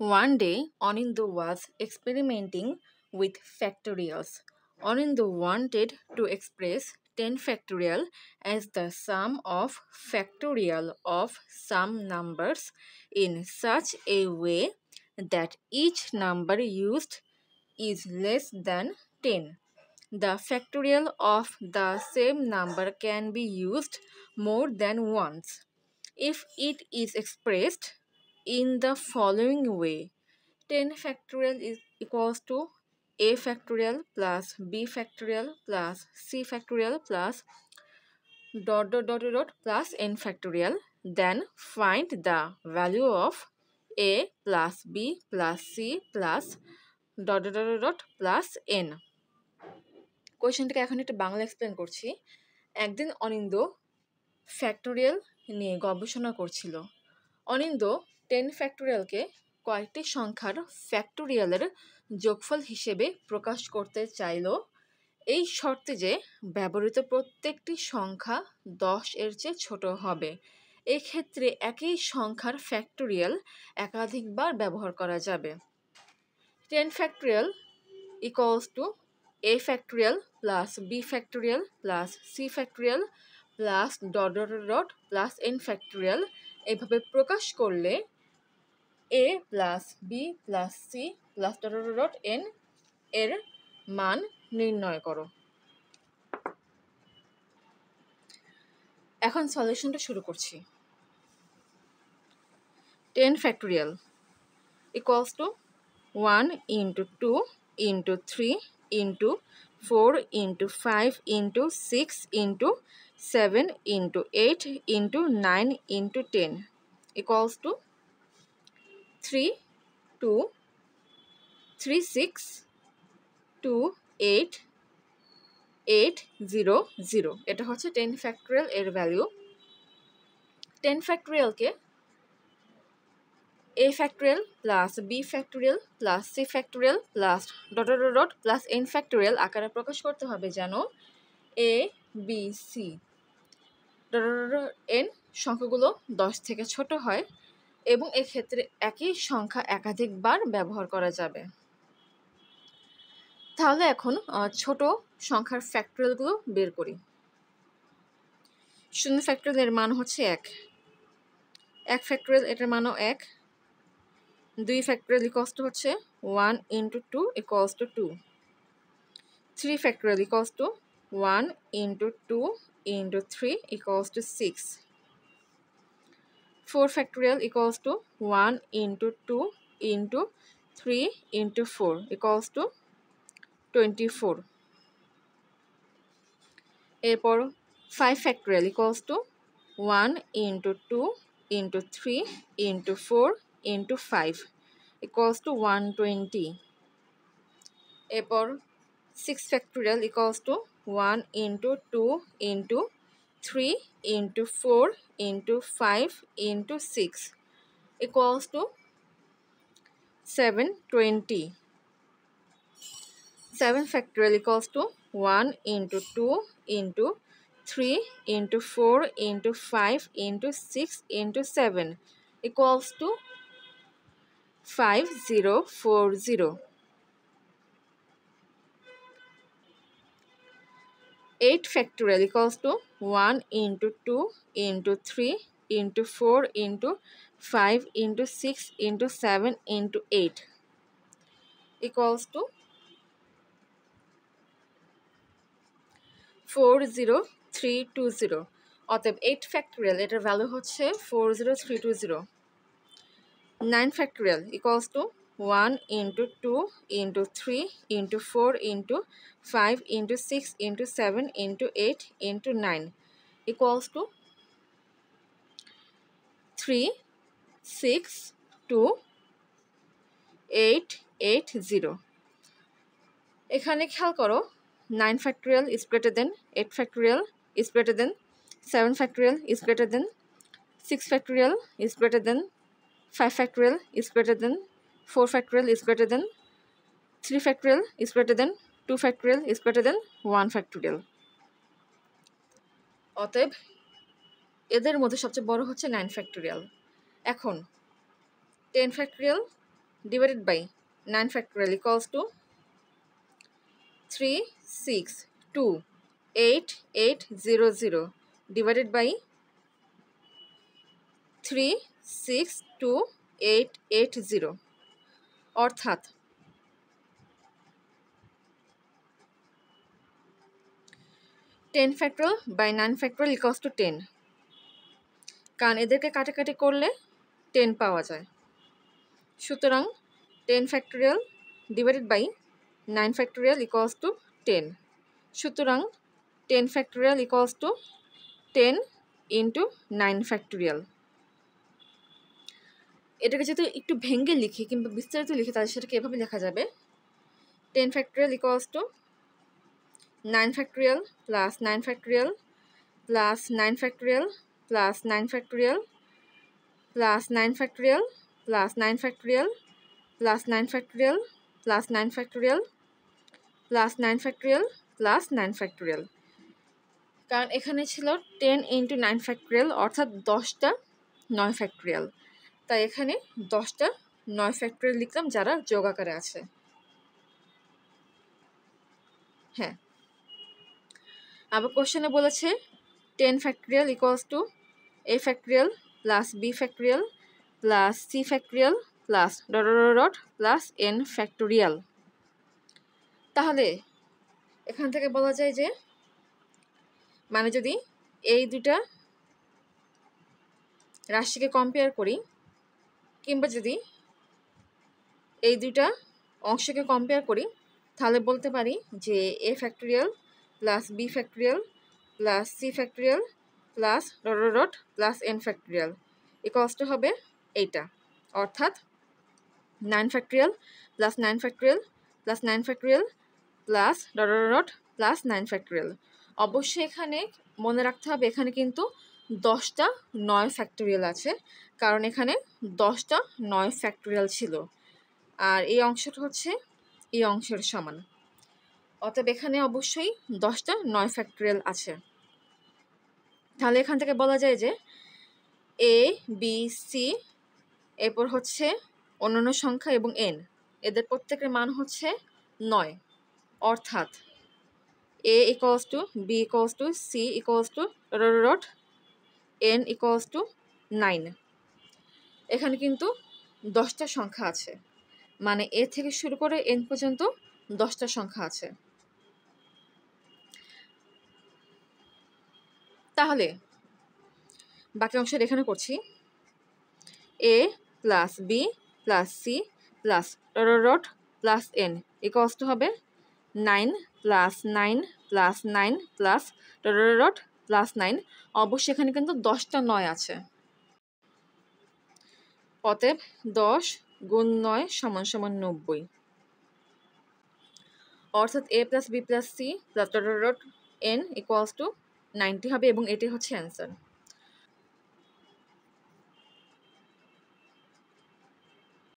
One day, Anindo was experimenting with factorials. Anindo wanted to express 10 factorial as the sum of factorial of some numbers in such a way that each number used is less than 10. The factorial of the same number can be used more than once if it is expressed in the following way. 10 factorial is equals to a factorial plus b factorial plus c factorial plus dot plus n factorial. Then find the value of a plus b plus c plus dot plus n. কোয়েশ্চেনটাকে এখন একটু Bangla explain করছি। একদিন অনিন্দ factorial নিয়ে গবেষণা করছিল। অনিন্দ 10 ফ্যাক্টোরিয়ালকে কয়েকটি সংখ্যার ফ্যাক্টোরিয়ালের যোগফল হিসেবে প্রকাশ করতে চাইল, এই শর্তে যে ব্যবহৃত প্রত্যেকটি সংখ্যা 10 এর চেয়ে ছোট হবে। এক্ষেত্রে একই সংখ্যার ফ্যাক্টোরিয়াল একাধিকবার ব্যবহার করা যাবে। 10 factorial equals to a factorial plus b factorial plus c factorial plus dot plus n factorial এইভাবে প্রকাশ করলে a plus b plus c plus dot n এর মান নির্ণয় করো। এখন সলিউশনটা শুরু করছি। 10 factorial equals to 1 into 2 into 3 into 4 into 5 into 6 into 7 into 8 into 9 into 10 equals to 3 2 3 6 2 8 8 0 0। এটা হচ্ছে 10 ফ্যাক্টোরিয়াল এর value. 10 ফ্যাক্টোরিয়ালকে a factorial plus b factorial plus c factorial plus dot plus n factorial আকারে প্রকাশ করতে হবে যেন a b c n সংখ্যাগুলো 10 থেকে ছোট হয় এবং এক্ষেত্রে একই সংখ্যা একাধিকবার ব্যবহার করা যাবে। তাহলে এখন ছোট সংখ্যার ফ্যাক্টোরিয়ালগুলো বের করি। 0 ফ্যাক্টোরিয়াল এর মান হচ্ছে 1, 1 ফ্যাক্টোরিয়াল এটার মানও 1, 2 ফ্যাক্টোরিয়াল ইকুয়ালস টু হচ্ছে 1 into 2 equals to 2, 3 factorial equals to 1 into 2 into 3 equals to 6, 4 factorial equals to 1 into 2 into 3 into 4 equals to 24। এরপর 5 factorial equals to 1 into 2 into 3 into 4 into 5 equals to 120। এরপর 6 factorial equals to 1 into 2 into 3 into 4 into 5 into 6 equals to 720। 7 factorial equals to 1 into 2 into 3 into 4 into 5 into 6 into 7 equals to 5040। 8 factorial equals to 1 into 2 into 3 into 4 into 5 into 6 into 7 into 8 equals to 40320। অতএব 8 factorial এটার value হচ্ছে 40320। 9 factorial equals to 1 into 2 into 3 into 4 into 5 into 6 into 7 into 8 into 9 equals to 36280। এখানে খেয়াল করো 9 factorial is greater than 8 factorial is greater than 7 factorial is greater than 6 factorial is greater than 5 factorial is greater than 4 factorial is greater than 3 factorial is greater than 2 factorial is greater than 1 factorial। অতএব এদের মধ্যে সবচেয়ে বড় হচ্ছে 9 factorial। এখন 10 factorial divided by 9 factorial equals to 3, 6, 2, 8, 8, 0, 0 divided by 3, 6, 2, 8, 8, 0 অর্থাৎ 10 factorial by 9 factorial equals to 10 কারণ এদেরকে কাটাকাটি করলে 10 পাওয়া যায় সুতরাং 10 factorial divided by 9 factorial equals to 10 সুতরাং 10 factorial equals to 10 into 9 factorial এটাকে যদি একটু ভেঙে লিখি কিংবা বিস্তারিত লিখি তাহলে সেটাকে এভাবে লেখা যাবে 10 factorial equals to 9 factorial plus 9 factorial plus 9 factorial plus 9 factorial plus 9 factorial plus 9 factorial plus 9 factorial plus 9 factorial plus 9 factorial plus 9 factorial কারণ এখানে ছিল 10 into 9 factorial অর্থাৎ 10টা 9 factorial তাই এখানে 10টা 9 factorial লিখলাম যারা যোগ আকারে আছে হ্যাঁ আবার কোশ্চেনে বলেছে 10 factorial equals to a factorial plus b factorial plus c factorial plus dot dot dot plus n factorial তাহলে এখান থেকে বলা যায় যে মানে যদি এই দুটা রাশিকে কম্পেয়ার করি কিংবা যদি এই দুটা অংশকে কম্পেয়ার করি তাহলে বলতে পারি যে a factorial plus b factorial plus c factorial plus dot dot dot plus n factorial equals to হবে এইটা অর্থাৎ 9 factorial plus 9 factorial plus 9 factorial plus dot dot dot plus 9 factorial অবশ্যই এখানে মনে রাখতে হবে এখানে কিন্তু 10টা 9 factorial আছে কারণ এখানে 10টা 9 factorial ছিল আর এই অংশটা হচ্ছে এই অংশের সমান অতএব এখানে অবশ্যই 10টা 9 factorial আছে তাহলে এখান থেকে বলা যায় যে a b c এরপর হচ্ছে অন্যান্য সংখ্যা এবং n এদের প্রত্যেকের মান হচ্ছে 9 অর্থাৎ a equals to b equals to c equals to dot n equals to 9 এখানে কিন্তু 10টা সংখ্যা আছে মানে a থেকে শুরু করে n পর্যন্ত 10টা সংখ্যা আছে তাহলে বাকি অংশটা এখানে করছি a plus b plus c plus dot plus n equals to হবে 9 plus 9 plus 9 plus dot plus 9 অবশ্যই এখানে কিন্তু 10টা 9 আছে অতএব 10 গুণ 9 সমান সমান 90 অর্থাৎ a plus b plus c plus dot n equals to 90 হবে এবং এটি হচ্ছে অ্যান্সার